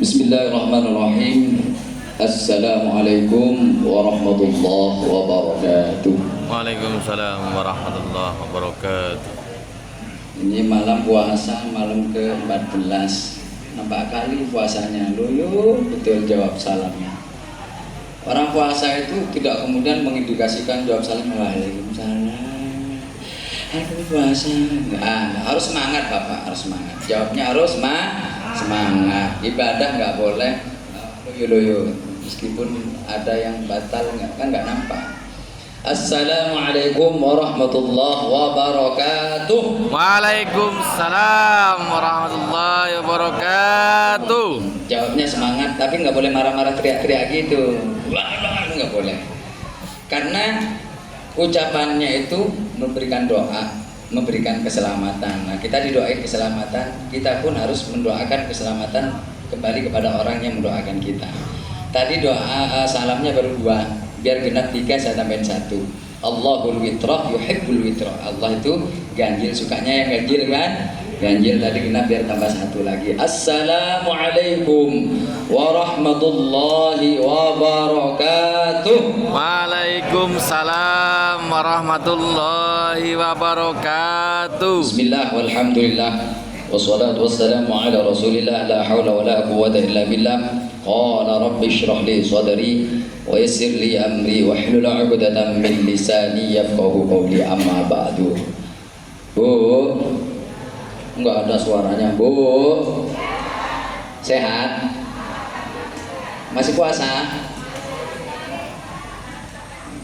Bismillahirrahmanirrahim. Assalamualaikum warahmatullahi wabarakatuh. Waalaikumsalam warahmatullahi wabarakatuh. Ini malam puasa, malam ke-14. Nampak kali puasanya. Loyo, betul jawab salamnya. Orang puasa itu tidak kemudian mengindikasikan jawab salam. Waalaikumsalam. Aku puasa. Nah, harus semangat Bapak, harus semangat. Jawabnya harus semangat. Ibadah nggak boleh loyo-loyo. Meskipun ada yang batal kan nggak nampak. Assalamualaikum warahmatullahi wabarakatuh. Waalaikumsalam warahmatullahi wabarakatuh. Jawabnya semangat, tapi nggak boleh marah-marah teriak-teriak gitu. Nggak boleh. Karena ucapannya itu memberikan doa, memberikan keselamatan. Nah, kita didoain keselamatan, kita pun harus mendoakan keselamatan kembali kepada orang yang mendoakan kita. Tadi doa salamnya baru 2. Biar genap 3 saya tambahin 1. Allahul witrah yuhibbul witrah. Allah itu ganjil, sukanya yang ganjil kan? Ganjil tadi genap biar tambah 1 lagi. Assalamualaikum warahmatullahi wabarakatuh. Waalaikumsalam warahmatullahi wabarakatuh. Bismillah walhamdulillah wassalatu wassalamu ala rasulillah la hawla wa la quwwata illa billah. Qala rabbi shrah li sadri wa yassir li amri wahlul 'uqdatam min lisani yafqahu qawli, amma ba'du. Bu, enggak ada suaranya, Bu. Sehat? Masih puasa?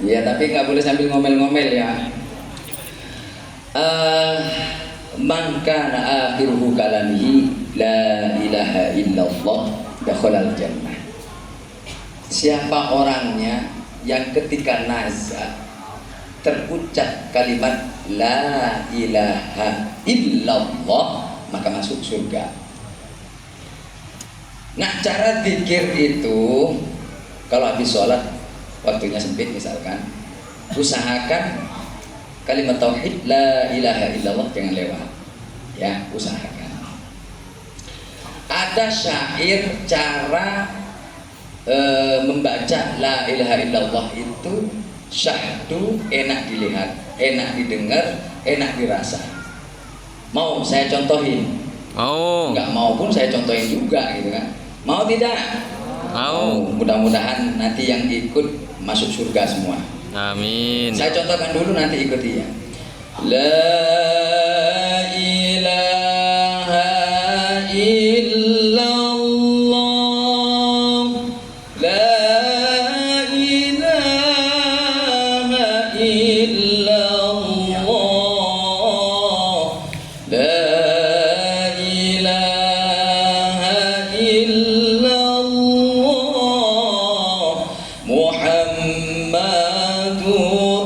Ya, tapi nggak boleh sambil ngomel-ngomel ya. Man kana akhiruhu kalamihi la ilaha illallah dakhalal jannah. Siapa orangnya yang ketika nazar terucap kalimat la ilaha illallah maka masuk surga. Nah, cara zikir itu kalau habis sholat waktunya sempit misalkan, usahakan kalimat tauhid la ilaha illallah jangan lewat ya, usahakan. Ada syair cara membaca la ilaha illallah itu syahdu, enak dilihat, enak didengar, enak dirasa. Mau saya contohin? Mau. Enggak mau pun saya contohin juga gitu kan. Mau tidak? Mau. Mudah-mudahan nanti yang ikut masuk surga semua. Amin. Saya contohkan dulu, nanti ikuti ya. La ilaha illallah, la ilaha illallah, la ilaha illallah, Muhammadur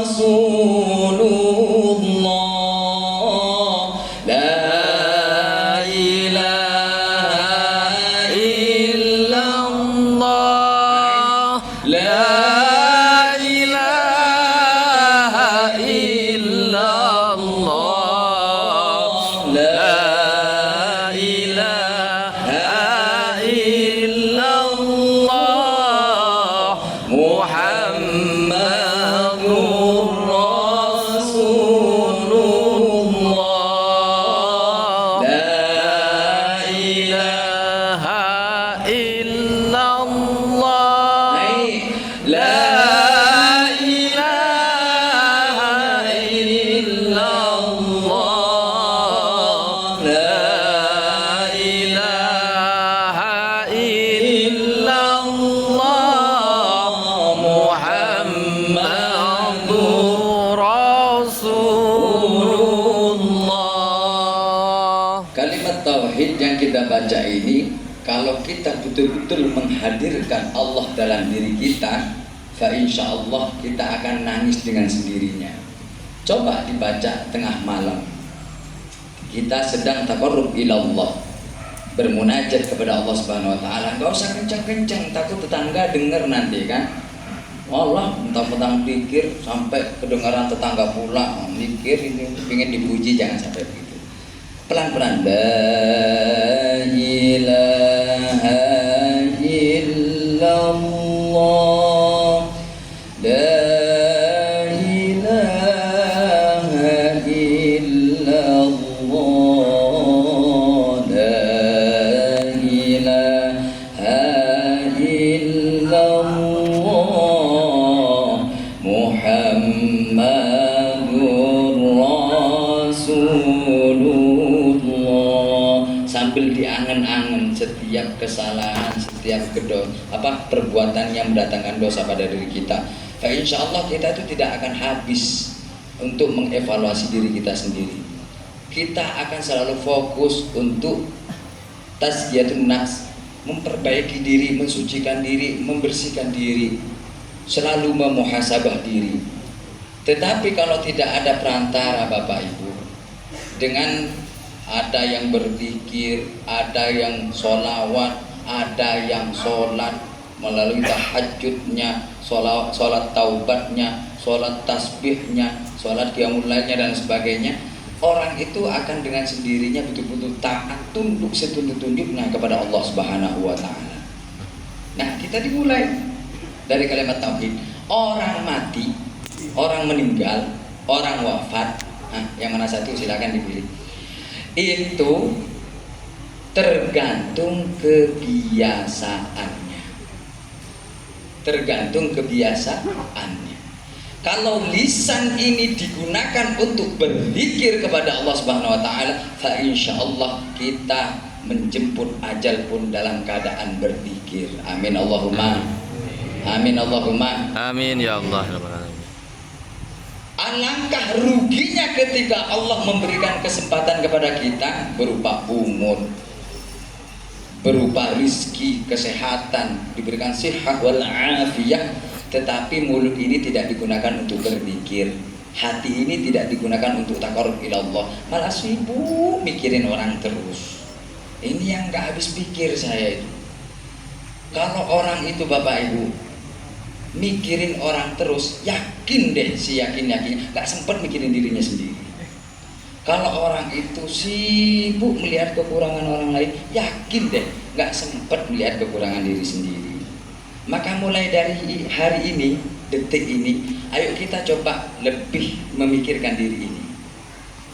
Rasulullah, la ilaha illallah, la ilaha illallah, la ilaha illallah, Muhammadur Rasulullah, la ilaha illallah, la ilaha illallah, la ilaha illallah, Muhammadur Rasulullah. Kalimat tauhid yang kita baca ini, kalau kita betul-betul menghadirkan Allah dalam diri kita, fa insyaallah kita akan nangis dengan sendirinya. Coba dibaca tengah malam, kita sedang taqarrub ilallah, bermunajat kepada Allah Subhanahu wa taala. Enggak usah kencang-kencang, takut tetangga dengar nanti kan. Allah mentang-mentang pikir sampai kedengaran tetangga pula mikir ini ingin dipuji, jangan sampai begitu. Pelan-pelan la ilaha illallah, la ilaha illallah, la ilaha illallah, Muhammadur Rasulullah. Sambil diangen-angen setiap kesalahan, setiap perbuatan yang mendatangkan dosa pada diri kita. Insya Allah kita itu tidak akan habis untuk mengevaluasi diri kita sendiri. Kita akan selalu fokus untuk tazkiyatun nafs, memperbaiki diri, mensucikan diri, membersihkan diri, selalu memuhasabah diri. Tetapi kalau tidak ada perantara Bapak Ibu, dengan ada yang berzikir, ada yang sholawat, ada yang sholat melalui tahajudnya, sholat taubatnya, sholat tasbihnya, sholat qiyamul lailnya dan sebagainya, orang itu akan dengan sendirinya betul-betul taat, tunduk setunduk-tunduknya kepada Allah Subhanahu wa Ta'ala. Nah, kita dimulai dari kalimat tauhid. Orang mati, orang meninggal, orang wafat, yang mana satu silakan dipilih. Itu tergantung kebiasaannya. Tergantung kebiasaannya. Kalau lisan ini digunakan untuk berzikir kepada Allah Subhanahu wa Ta'ala, fa insyaallah kita menjemput ajal pun dalam keadaan berzikir. Amin Allahumma. Amin Allahumma. Amin ya Allah. Alangkah ruginya ketika Allah memberikan kesempatan kepada kita berupa umur, berupa rizki, kesehatan, diberikan sihah wal afiyah, tetapi mulut ini tidak digunakan untuk berzikir, hati ini tidak digunakan untuk taqarrub ila Allah, malah sibuk mikirin orang terus. Ini yang gak habis pikir saya itu. Kalau orang itu Bapak Ibu mikirin orang terus, yakin deh, si yakin-yakinnya gak sempat mikirin dirinya sendiri. Kalau orang itu sibuk melihat kekurangan orang lain, yakin deh gak sempat melihat kekurangan diri sendiri. Maka mulai dari hari ini, detik ini, ayo kita coba lebih memikirkan diri ini.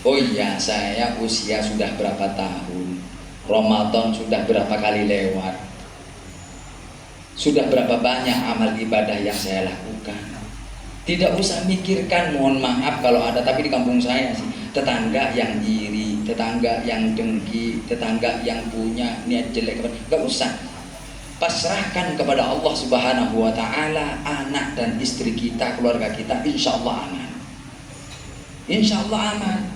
Oh iya, saya usia sudah berapa tahun, Ramadan sudah berapa kali lewat, sudah berapa banyak amal ibadah yang saya lakukan. Tidak usah mikirkan, mohon maaf kalau ada, tapi di kampung saya sih, tetangga yang iri, tetangga yang dengki, tetangga yang punya niat jelek, gak usah. Pasrahkan kepada Allah Subhanahu wa Ta'ala, anak dan istri kita, keluarga kita, insya Allah aman. Insya Allah aman.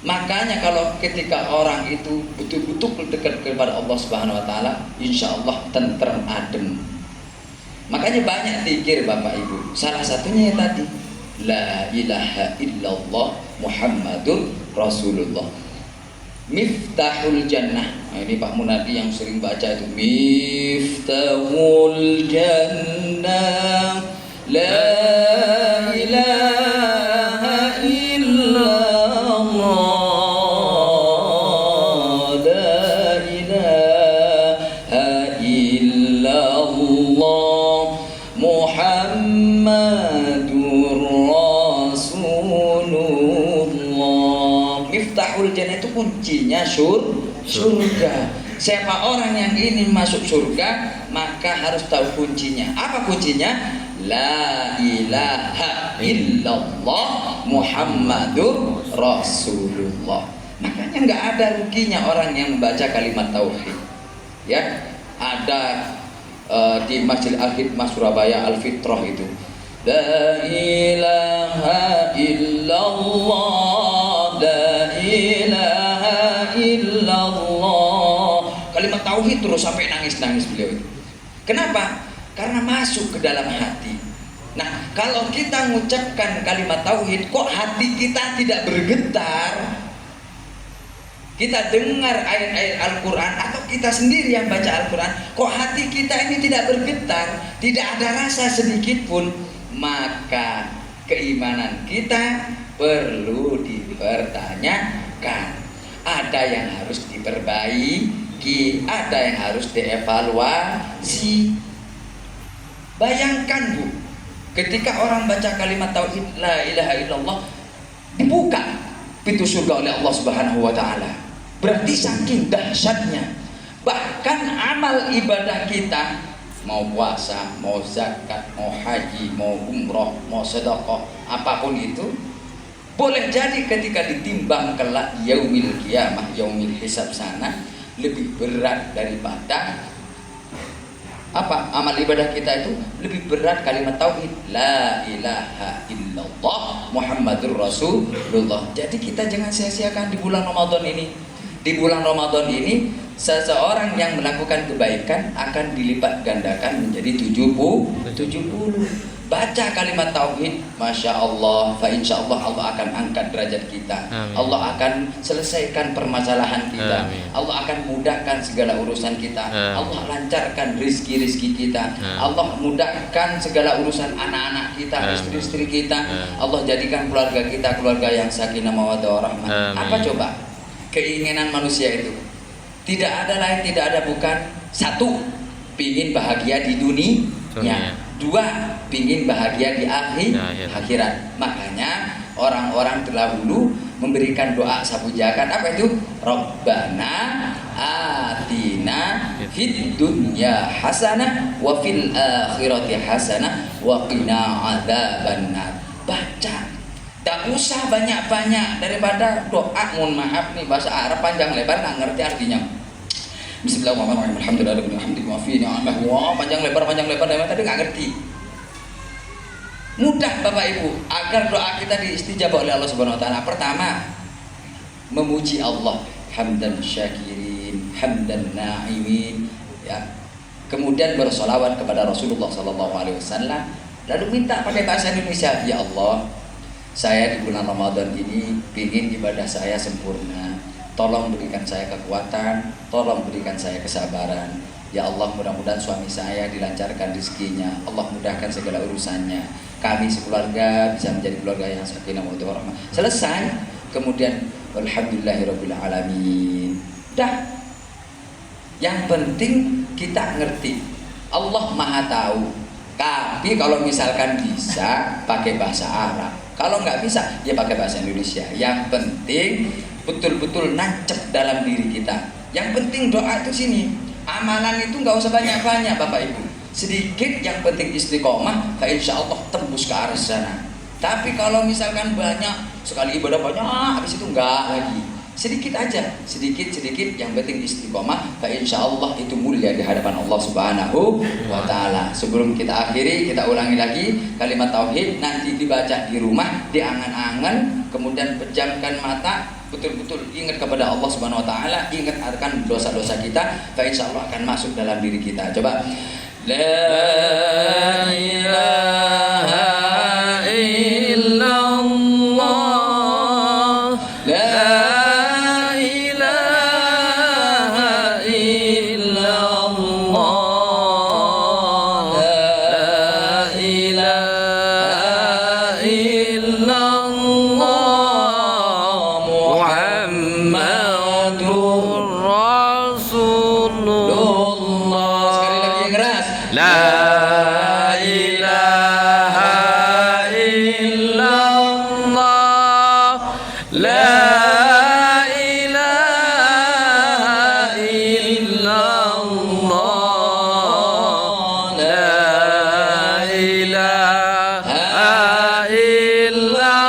Makanya kalau ketika orang itu betul-betul dekat kepada Allah Subhanahu wa Ta'ala, insya Allah tentrem adem. Makanya banyak zikir Bapak Ibu. Salah satunya yang tadi, la ilaha illallah Muhammadur Rasulullah, Miftahul Jannah. Nah, ini Pak Munadi yang sering baca itu, Miftahul Jannah, la ilaha illallah, Jannah itu kuncinya surga. Siapa orang yang ingin masuk surga, maka harus tahu kuncinya. Apa kuncinya? La ilaha illallah Muhammadur Rasulullah. Makanya nggak ada ruginya orang yang membaca kalimat tauhid. Ya, ada di Masjid Al-Hikmah Surabaya Al-Fitrah itu, la ilaha illallah, la ilaha illallah. Kalimat tauhid terus sampai nangis-nangis beliau itu. Kenapa? Karena masuk ke dalam hati. Nah, kalau kita mengucapkan kalimat tauhid, kok hati kita tidak bergetar? Kita dengar ayat-ayat Al-Quran atau kita sendiri yang baca Al-Quran, kok hati kita ini tidak bergetar, tidak ada rasa sedikit pun, maka keimanan kita perlu dipertanyakan. Ada yang harus diperbaiki, ada yang harus dievaluasi. Bayangkan Bu, ketika orang baca kalimat tauhid la ilaha illallah, dibuka pintu surga oleh Allah Subhanahu wa taala. Berarti saking dahsyatnya. Bahkan amal ibadah kita, mau puasa, mau zakat, mau haji, mau umroh, mau sedekah, apapun itu, boleh jadi ketika ditimbang kelak yaumil qiyamah, yaumil hisab sana, lebih berat daripada apa? Amal ibadah kita itu lebih berat kalimat tauhid la ilaha illallah Muhammadur Rasulullah. Jadi kita jangan sia-siakan di bulan Ramadan ini. Di bulan Ramadan ini seseorang yang melakukan kebaikan akan dilipat gandakan menjadi 70. Baca kalimat tauhid, Masya Allah, fa insya Allah Allah akan angkat derajat kita. Amin. Allah akan selesaikan permasalahan kita. Amin. Allah akan mudahkan segala urusan kita. Amin. Allah lancarkan rizki kita. Amin. Allah mudahkan segala urusan anak-anak kita, Amin. istri-istri kita. Amin. Allah jadikan keluarga kita keluarga yang sakinah mawaddah warahmah. Amin. Apa coba keinginan manusia itu? Tidak ada lain, tidak ada bukan. Satu, pingin bahagia di dunia. Dua, pingin bahagia di akhirat. Makanya orang-orang terdahulu memberikan doa sapujakan apa itu? Rabbana atina fid dunya hasanah wa fil akhirati hasanah wa qina adzabannar. Baca. Tak usah banyak-banyak daripada doa. Mohon maaf nih, bahasa Arab panjang lebar nggak ngerti artinya. Bismillahirrahmanirrahim. Alhamdulillah. Wah, panjang lebar tapi nggak ngerti. Mudah Bapak Ibu agar doa kita diistijabah oleh Allah Subhanahu wa taala. Pertama, memuji Allah, hamdan syakirin, hamdan na'imin, ya. Kemudian bersolawat kepada Rasulullah sallallahu alaihi wasallam, lalu minta pakai bahasa Indonesia, ya Allah, saya di bulan Ramadan ini ingin ibadah saya sempurna. Tolong berikan saya kekuatan, tolong berikan saya kesabaran. Ya Allah, mudah-mudahan suami saya dilancarkan rezekinya. Allah mudahkan segala urusannya. Kami sekeluarga bisa menjadi keluarga yang sakinah mawaddah warahmah. Selesai. Kemudian alhamdulillahirabbil alamin. Dah. Yang penting kita ngerti. Allah Maha tahu. Tapi kalau misalkan bisa pakai bahasa Arab. Kalau nggak bisa, ya pakai bahasa Indonesia. Yang penting betul-betul nancep dalam diri kita. Yang penting doa itu sini. Amalan itu nggak usah banyak-banyak Bapak Ibu. Sedikit, yang penting istiqomah, insya Allah tembus ke arah sana. Tapi kalau misalkan banyak, sekali ibadah banyak, habis itu enggak lagi. Sedikit aja, sedikit, yang penting istiqomah, insya Allah itu mulia di hadapan Allah Subhanahu wa taala. Sebelum kita akhiri, kita ulangi lagi kalimat tauhid, nanti dibaca di rumah, diangan-angan, kemudian pejamkan mata, betul-betul ingat kepada Allah Subhanahu wa taala, ingat akan dosa-dosa kita, insya Allah akan masuk dalam diri kita. Coba la ilaha illallah, la ilaha illallah, la ilaha illallah, Muhammadur Rasulullah. sekali lagi yang keras. La ilaha illallah, la ilaha illallah, la ilaha illallah,